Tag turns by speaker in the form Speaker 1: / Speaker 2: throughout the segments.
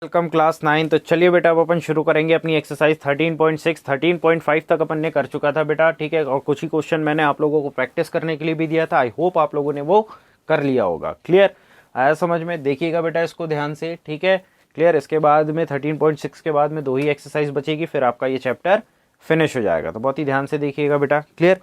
Speaker 1: Welcome class 9। तो चलिए बेटा अब अपन शुरू करेंगे अपनी एक्सरसाइज 13.6। 13.5 तक अपन ने कर चुका था बेटा, ठीक है। और कुछ ही क्वेश्चन मैंने आप लोगों को प्रैक्टिस करने के लिए भी दिया था। आई होप आप लोगों ने वो कर लिया होगा। क्लियर आया समझ में? देखिएगा बेटा इसको ध्यान से, ठीक है। क्लियर। इसके बाद में 13.6 के बाद में 2 ही एक्सरसाइज बचेगी, फिर आपका ये चैप्टर फिनिश हो जाएगा। तो बहुत ही ध्यान से देखिएगा बेटा। क्लियर।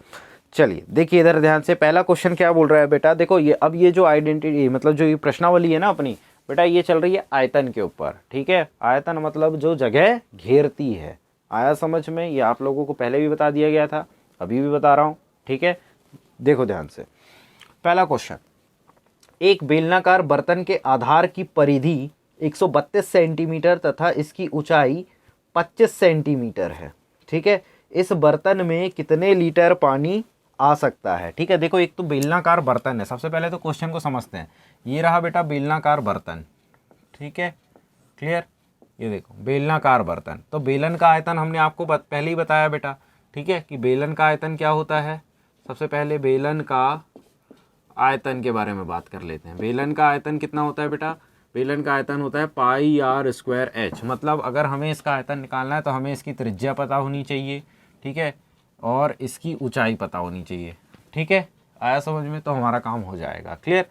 Speaker 1: चलिए देखिए इधर ध्यान से, पहला क्वेश्चन क्या बोल रहा है बेटा। देखो ये अब ये जो आइडेंटिटी मतलब जो ये प्रश्नावली है ना अपनी बेटा, ये चल रही है आयतन के ऊपर, ठीक है। आयतन मतलब जो जगह घेरती है। आया समझ में? ये आप लोगों को पहले भी बता दिया गया था, अभी भी बता रहा हूं, ठीक है। देखो ध्यान से, पहला क्वेश्चन, एक बेलनाकार बर्तन के आधार की परिधि 132 सेंटीमीटर तथा इसकी ऊंचाई 25 सेंटीमीटर है, ठीक है। इस बर्तन में कितने लीटर पानी आ सकता है? ठीक है। देखो एक तो बेलनाकार बर्तन है, सबसे पहले तो क्वेश्चन को समझते हैं। ये रहा बेटा बेलनाकार बर्तन, ठीक है। क्लियर। ये देखो बेलनाकार बर्तन, तो बेलन का आयतन हमने आपको पहले ही बताया बेटा, ठीक है, कि बेलन का आयतन क्या होता है। सबसे पहले बेलन का आयतन के बारे में बात कर लेते हैं। बेलन का आयतन कितना होता है बेटा? बेलन का आयतन होता है पाई आर स्क्वायर एच। मतलब अगर हमें इसका आयतन निकालना है तो हमें इसकी त्रिज्या पता होनी चाहिए, ठीक है, और इसकी ऊंचाई पता होनी चाहिए, ठीक है। आया समझ में? तो हमारा काम हो जाएगा। क्लियर।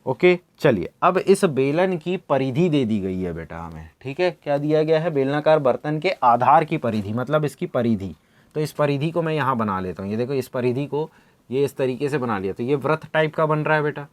Speaker 1: ओके। चलिए अब इस बेलन की परिधि दे दी गई है बेटा हमें, ठीक है। क्या दिया गया है? बेलनाकार बर्तन के आधार की परिधि, मतलब इसकी परिधि। तो इस परिधि को मैं यहाँ बना लेता हूँ। ये देखो इस परिधि को ये इस तरीके से बना लिया, तो ये वृत्त टाइप का बन रहा है बेटा,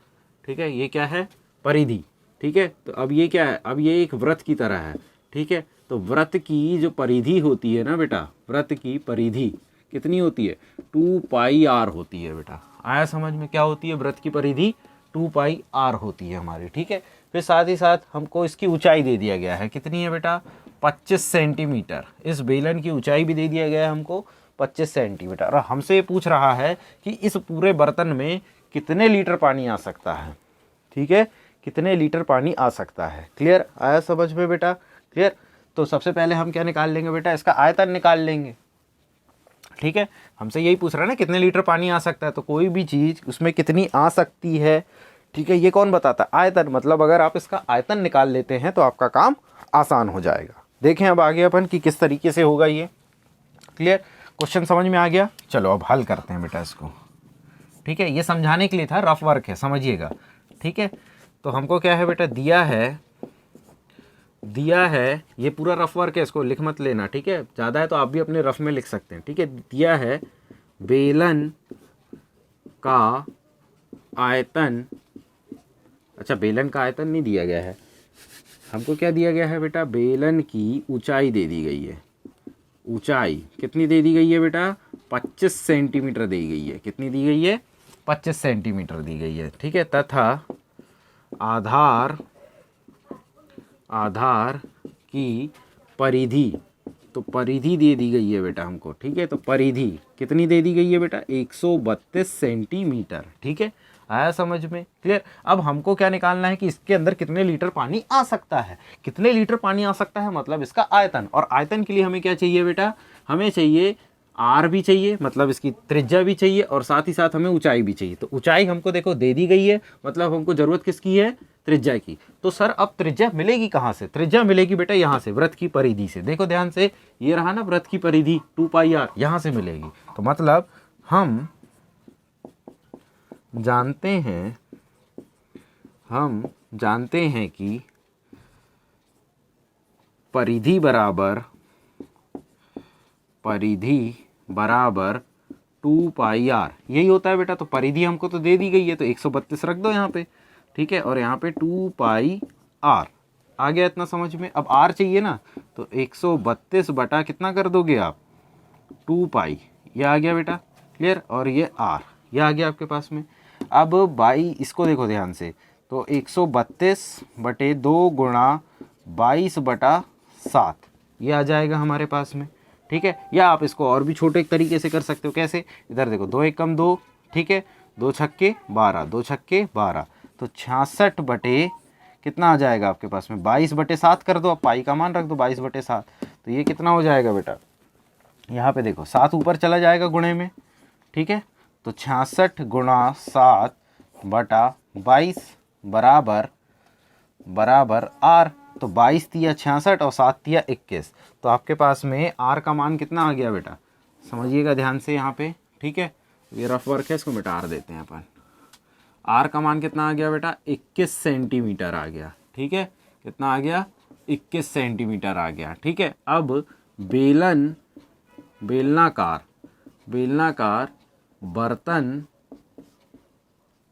Speaker 1: ठीक है। ये क्या है? परिधि, ठीक है। तो अब ये क्या है? अब ये एक वृत्त की तरह है, ठीक है। तो वृत्त की जो परिधि होती है ना बेटा, वृत्त की परिधि कितनी होती है? 2 पाई आर होती है बेटा। आया समझ में? क्या होती है वृत्त की परिधि? 2 पाई आर होती है हमारी, ठीक है। फिर साथ ही साथ हमको इसकी ऊंचाई दे दिया गया है, कितनी है बेटा? 25 सेंटीमीटर। इस बेलन की ऊंचाई भी दे दिया गया है हमको 25 सेंटीमीटर। और हमसे ये पूछ रहा है कि इस पूरे बर्तन में कितने लीटर पानी आ सकता है, ठीक है, कितने लीटर पानी आ सकता है। क्लियर। आया समझ में बेटा? क्लियर। तो सबसे पहले हम क्या निकाल लेंगे बेटा? इसका आयतन निकाल लेंगे, ठीक है। हमसे यही पूछ रहा है ना कितने लीटर पानी आ सकता है, तो कोई भी चीज़ उसमें कितनी आ सकती है, ठीक है, ये कौन बताता है? आयतन। मतलब अगर आप इसका आयतन निकाल लेते हैं तो आपका काम आसान हो जाएगा। देखें अब आगे अपन कि किस तरीके से होगा ये। क्लियर। क्वेश्चन समझ में आ गया? चलो अब हल करते हैं बेटा इसको, ठीक है। ये समझाने के लिए था, रफ वर्क है, समझिएगा, ठीक है। तो हमको क्या है बेटा? दिया है ये पूरा रफ वर्क है, इसको लिख मत लेना, ठीक है। ज़्यादा है तो आप भी अपने रफ में लिख सकते हैं, ठीक है। दिया है बेलन का आयतन, अच्छा बेलन का आयतन नहीं दिया गया है हमको, क्या दिया गया है बेटा? बेलन की ऊंचाई दे दी गई है। ऊंचाई कितनी दे दी गई है बेटा? 25 सेंटीमीटर दी गई है। कितनी दी गई है? 25 सेंटीमीटर दी गई है, ठीक है। तथा आधार की परिधि, तो परिधि दे दी गई है बेटा हमको, ठीक है। तो परिधि कितनी दे दी गई है बेटा? 132 सेंटीमीटर, ठीक है। आया समझ में? क्लियर। अब हमको क्या निकालना है कि इसके अंदर कितने लीटर पानी आ सकता है। कितने लीटर पानी आ सकता है मतलब इसका आयतन। और आयतन के लिए हमें क्या चाहिए बेटा? हमें चाहिए आर भी चाहिए, मतलब इसकी त्रिज्या भी चाहिए, और साथ ही साथ हमें ऊंचाई भी चाहिए। तो ऊंचाई हमको देखो दे दी गई है, मतलब हमको जरूरत किसकी है? त्रिज्या की। तो सर अब त्रिज्या मिलेगी कहाँ से? त्रिज्या मिलेगी बेटा यहाँ से, वृत्त की परिधि से। देखो ध्यान से, ये रहा ना वृत्त की परिधि 2 पाई आर, यहाँ से मिलेगी। तो मतलब हम जानते हैं कि परिधि बराबर 2 पाई आर, यही होता है बेटा। तो परिधि हमको तो दे दी गई है, तो 132 रख दो यहाँ पे, ठीक है। और यहाँ पे 2 पाई आर आ गया, इतना समझ में। अब आर चाहिए ना, तो 132 बटा कितना कर दोगे आप? 2 पाई, ये आ गया बेटा। क्लियर। और ये आर, ये आ गया आपके पास में। अब बाई इसको देखो ध्यान से, तो 132 बटे 2 गुणा 22 बटा 7, ये आ जाएगा हमारे पास में, ठीक है। या आप इसको और भी छोटे तरीके से कर सकते हो। कैसे? इधर देखो, 2 एकम 2, ठीक है, 2 छक्के 12, 2 छक्के 12, तो 66 बटे कितना आ जाएगा आपके पास में? 22 बटे 7 कर दो, अब पाई का मान रख दो 22 बटे 7, तो ये कितना हो जाएगा बेटा? यहाँ पे देखो 7 ऊपर चला जाएगा गुणे में, ठीक है। तो 66 गुणा 7 बटा 22 बराबर आर, तो 22 तिया 66 और 7 तिया 21। तो आपके पास में आर का मान कितना आ गया बेटा, समझिएगा ध्यान से यहाँ पे, ठीक है। ये रफ वर्क है, इसको मिटा देते हैं अपन। आर का मान कितना आ गया बेटा, 21 सेंटीमीटर आ गया, ठीक है। कितना आ गया, 21 सेंटीमीटर आ गया, ठीक है। अब बेलनाकार बर्तन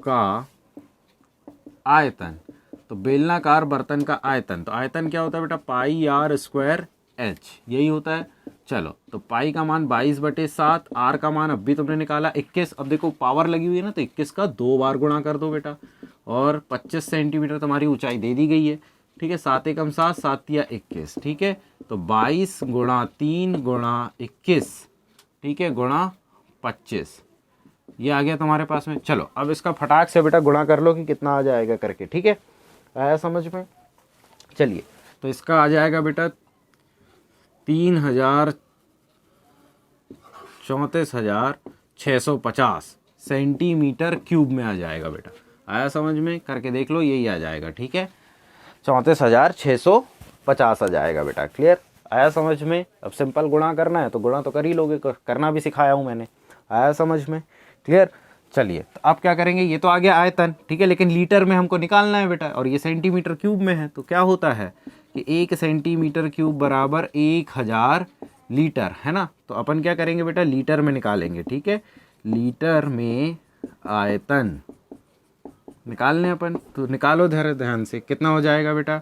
Speaker 1: का आयतन। तो बेलनाकार बर्तन का आयतन, तो आयतन क्या होता है बेटा, पाई आर स्क्वायर एच, यही होता है। चलो, तो पाई का मान 22/7, आर का मान अभी तुमने निकाला 21। अब देखो पावर लगी हुई है ना, तो 21 का 2 बार गुणा कर दो बेटा, और 25 सेंटीमीटर तुम्हारी ऊंचाई दे दी गई है, ठीक है। 7 एकम 7, 7 तिया 21, ठीक है। तो 22 गुणा 3 गुणा 21, ठीक है, गुणा 25, ये आ गया तुम्हारे पास में। चलो अब इसका फटाक से बेटा गुणा कर लो कि कितना आ जाएगा करके, ठीक है। आया समझ में? चलिए, तो इसका आ जाएगा बेटा 34,650 सेंटीमीटर क्यूब में आ जाएगा बेटा। आया समझ में? करके देख लो, यही आ जाएगा, ठीक है। 34,650 आ जाएगा बेटा। क्लियर? आया समझ में? अब सिंपल गुणा करना है तो गुणा तो कर ही लोगे, करना भी सिखाया हूँ मैंने। आया समझ में? क्लियर? चलिए, तो आप क्या करेंगे, ये तो आ गया आयतन, ठीक है, लेकिन लीटर में हमको निकालना है बेटा, और ये सेंटीमीटर क्यूब में है। तो क्या होता है कि 1 सेंटीमीटर क्यूब बराबर 1000 लीटर, है ना। तो अपन क्या करेंगे बेटा, लीटर में निकालेंगे, ठीक है। लीटर में आयतन निकालने अपन, तो निकालो ध्यान से, कितना हो जाएगा बेटा।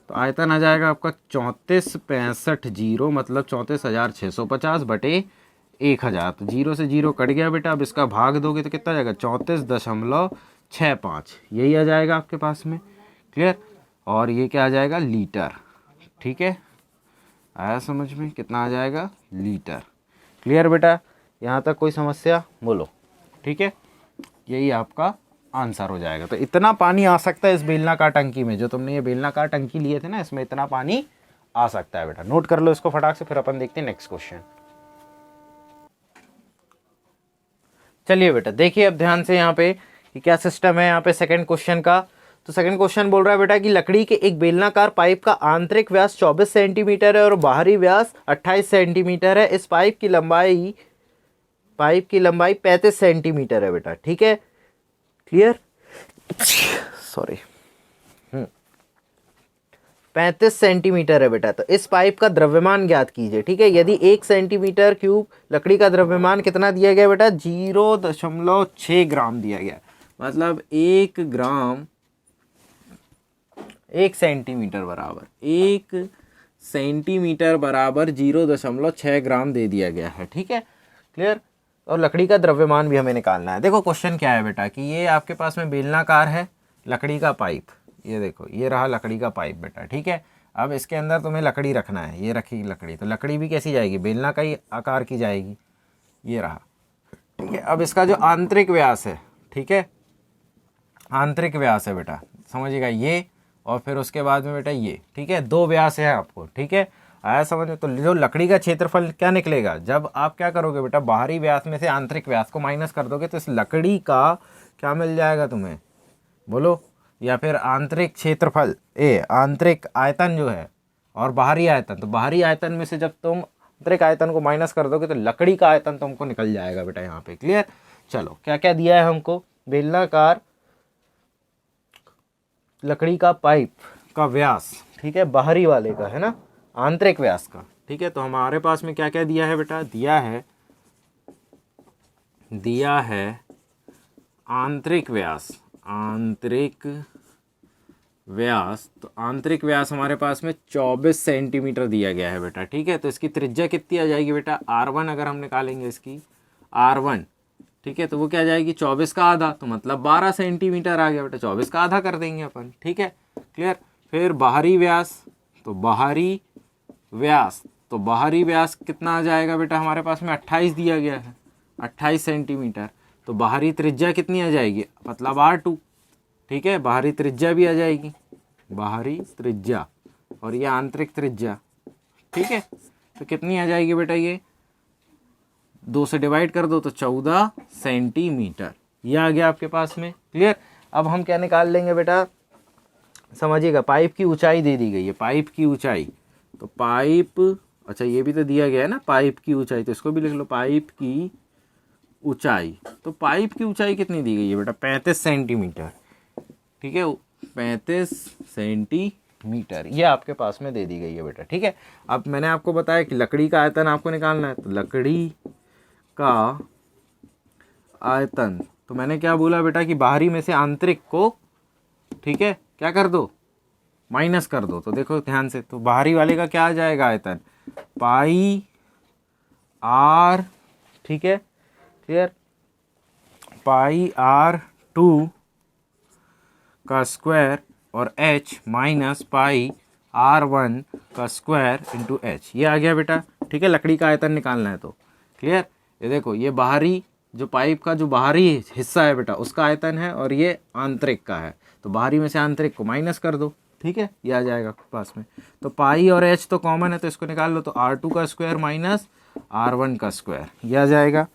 Speaker 1: तो आयतन आ जाएगा आपका 34,65 मतलब 34,650 बटे 1000। तो 0 से 0 कट गया बेटा। अब इसका भाग दोगे तो कितना आ जाएगा, 34.65, यही आ जाएगा आपके पास में। क्लियर? और ये क्या आ जाएगा, लीटर, ठीक है। आया समझ में? कितना आ जाएगा, लीटर। क्लियर बेटा? यहाँ तक कोई समस्या बोलो, ठीक है। यही आपका आंसर हो जाएगा। तो इतना पानी आ सकता है इस बेलनाकार टंकी में, जो तुमने ये बेलनाकार टंकी लिए थे ना, इसमें इतना पानी आ सकता है बेटा। नोट कर लो इसको फटाक से, फिर अपन देखते हैं नेक्स्ट क्वेश्चन। चलिए बेटा, देखिए अब ध्यान से यहाँ पे कि क्या सिस्टम है यहाँ पे सेकंड क्वेश्चन का। तो सेकंड क्वेश्चन बोल रहा है बेटा कि लकड़ी के एक बेलनाकार पाइप का आंतरिक व्यास 24 सेंटीमीटर है और बाहरी व्यास 28 सेंटीमीटर है। इस पाइप की लंबाई 35 सेंटीमीटर है बेटा, ठीक है। क्लियर? सॉरी, 35 सेंटीमीटर है बेटा। तो इस पाइप का द्रव्यमान ज्ञात कीजिए, ठीक है। यदि 1 सेंटीमीटर क्यूब लकड़ी का द्रव्यमान कितना दिया गया बेटा, 0.6 ग्राम दिया गया, मतलब 1 ग्राम 1 सेंटीमीटर बराबर 1 सेंटीमीटर बराबर 0.6 ग्राम दे दिया गया है, ठीक है। क्लियर? और लकड़ी का द्रव्यमान भी हमें निकालना है। देखो क्वेश्चन क्या है बेटा कि ये आपके पास में बेलनाकार है लकड़ी का पाइप, ये देखो, ये रहा लकड़ी का पाइप बेटा, ठीक है। अब इसके अंदर तुम्हें लकड़ी रखना है, ये रखी लकड़ी, तो लकड़ी भी कैसी जाएगी, बेलना का ही आकार की जाएगी, ये रहा, ठीक है। अब इसका जो आंतरिक व्यास है, ठीक है, आंतरिक व्यास है बेटा, समझिएगा ये, और फिर उसके बाद में बेटा ये, ठीक है, 2 व्यास है आपको, ठीक है। आया समझ में? तो जो लकड़ी का क्षेत्रफल क्या निकलेगा, जब आप क्या करोगे बेटा, बाहरी व्यास में से आंतरिक व्यास को माइनस कर दोगे तो इस लकड़ी का क्या मिल जाएगा तुम्हें, बोलो, या फिर आंतरिक क्षेत्रफल आंतरिक आयतन जो है, और बाहरी आयतन, तो बाहरी आयतन में से जब तुम आंतरिक आयतन को माइनस कर दोगे तो लकड़ी का आयतन तुमको निकल जाएगा बेटा यहाँ पे। क्लियर? चलो, क्या क्या दिया है हमको, बेलनाकार लकड़ी का पाइप का व्यास, ठीक है, बाहरी वाले का है ना, आंतरिक व्यास का, ठीक है। तो हमारे पास में क्या क्या दिया है बेटा, दिया है आंतरिक व्यास, तो आंतरिक व्यास हमारे पास में 24 सेंटीमीटर दिया गया है बेटा, ठीक है। तो इसकी त्रिज्या कितनी आ जाएगी बेटा, R1 अगर हम निकालेंगे इसकी R1, ठीक है, तो वो क्या आ जाएगी, 24 का आधा, तो मतलब 12 सेंटीमीटर आ गया बेटा, 24 का आधा कर देंगे अपन, ठीक है। क्लियर? फिर बाहरी व्यास, तो बाहरी व्यास कितना आ जाएगा बेटा, हमारे पास में 28 दिया गया है, 28 सेंटीमीटर। तो बाहरी त्रिज्या कितनी आ जाएगी, मतलब R2, ठीक है, बाहरी त्रिज्या भी आ जाएगी, बाहरी त्रिज्या, और ये आंतरिक त्रिज्या, ठीक है। तो कितनी आ जाएगी बेटा, ये 2 से डिवाइड कर दो तो 14 सेंटीमीटर, ये आ गया आपके पास में। क्लियर? अब हम क्या निकाल लेंगे बेटा, समझिएगा, पाइप की ऊंचाई दे दी गई है, पाइप की ऊंचाई, तो पाइप, अच्छा ये भी तो दिया गया है ना पाइप की ऊंचाई, तो इसको भी लिख लो पाइप की ऊंचाई। तो पाइप की ऊंचाई कितनी दी गई है बेटा? 35 सेंटीमीटर, ठीक है, 35 सेंटीमीटर ये आपके पास में दे दी गई है बेटा, ठीक है। अब मैंने आपको बताया कि लकड़ी का आयतन आपको निकालना है, तो लकड़ी का आयतन, तो मैंने क्या बोला बेटा कि बाहरी में से आंतरिक को, ठीक है, क्या कर दो, माइनस कर दो। तो देखो ध्यान से, तो बाहरी वाले का क्या आ जाएगा आयतन, पाई आर, ठीक है, क्लियर, पाई आर 2 का स्क्वायर और h माइनस पाई R1 का स्क्वायर इंटू एच, ये आ गया बेटा, ठीक है। लकड़ी का आयतन निकालना है तो क्लियर। ये देखो, ये बाहरी जो पाइप का जो बाहरी हिस्सा है बेटा उसका आयतन है, और ये आंतरिक का है, तो बाहरी में से आंतरिक को माइनस कर दो, ठीक है, ये आ जाएगा पास में। तो पाई और h तो कॉमन है, तो इसको निकाल लो, तो R2 का स्क्वायर माइनस R1 का स्क्वायर, ये आ जाएगा,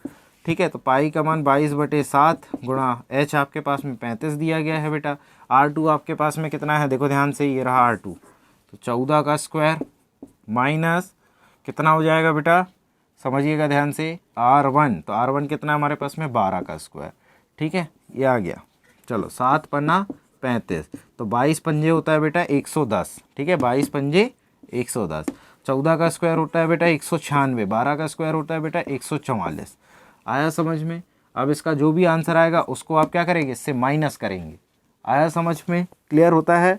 Speaker 1: ठीक है। तो पाई का मान 22/7 गुणा h आपके पास में 35 दिया गया है बेटा। R2 आपके पास में कितना है, देखो ध्यान से, ये रहा R2, तो 14 का स्क्वायर माइनस कितना हो जाएगा बेटा, समझिएगा ध्यान से, R1, तो R1 कितना है हमारे पास में, 12 का स्क्वायर, ठीक है, ये आ गया। चलो 7 पन्ना 35, तो 22 पंजे होता है बेटा 110, ठीक है, 22 पंजे 110। 14 का स्क्वायर होता है बेटा 196, 12 का स्क्वायर होता है बेटा 144। आया समझ में? अब इसका जो भी आंसर आएगा उसको आप क्या करेंगे, इससे माइनस करेंगे। आया समझ में? क्लियर होता है,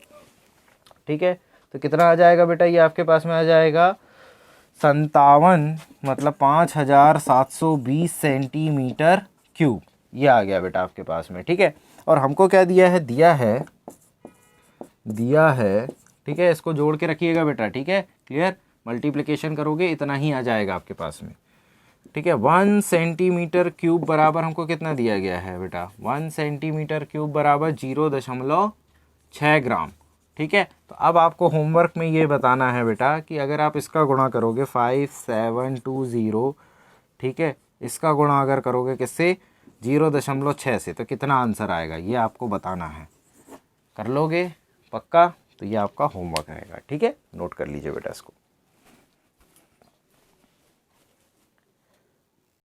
Speaker 1: ठीक है। तो कितना आ जाएगा बेटा, ये आपके पास में आ जाएगा 57, मतलब 5720 सेंटीमीटर क्यूब, ये आ गया बेटा आपके पास में, ठीक है। और हमको क्या दिया है, दिया है, ठीक है, इसको जोड़ के रखिएगा बेटा, ठीक है, क्लियर। मल्टीप्लिकेशन करोगे इतना ही आ जाएगा आपके पास में, ठीक है। 1 सेंटीमीटर क्यूब बराबर हमको कितना दिया गया है बेटा, 1 सेंटीमीटर क्यूब बराबर 0.6 ग्राम, ठीक है। तो अब आपको होमवर्क में ये बताना है बेटा कि अगर आप इसका गुणा करोगे 5720, ठीक है, इसका गुणा अगर करोगे किससे, 0.6 से, तो कितना आंसर आएगा ये आपको बताना है। कर लोगे पक्का? तो ये आपका होमवर्क रहेगा, ठीक है, नोट कर लीजिए बेटा इसको।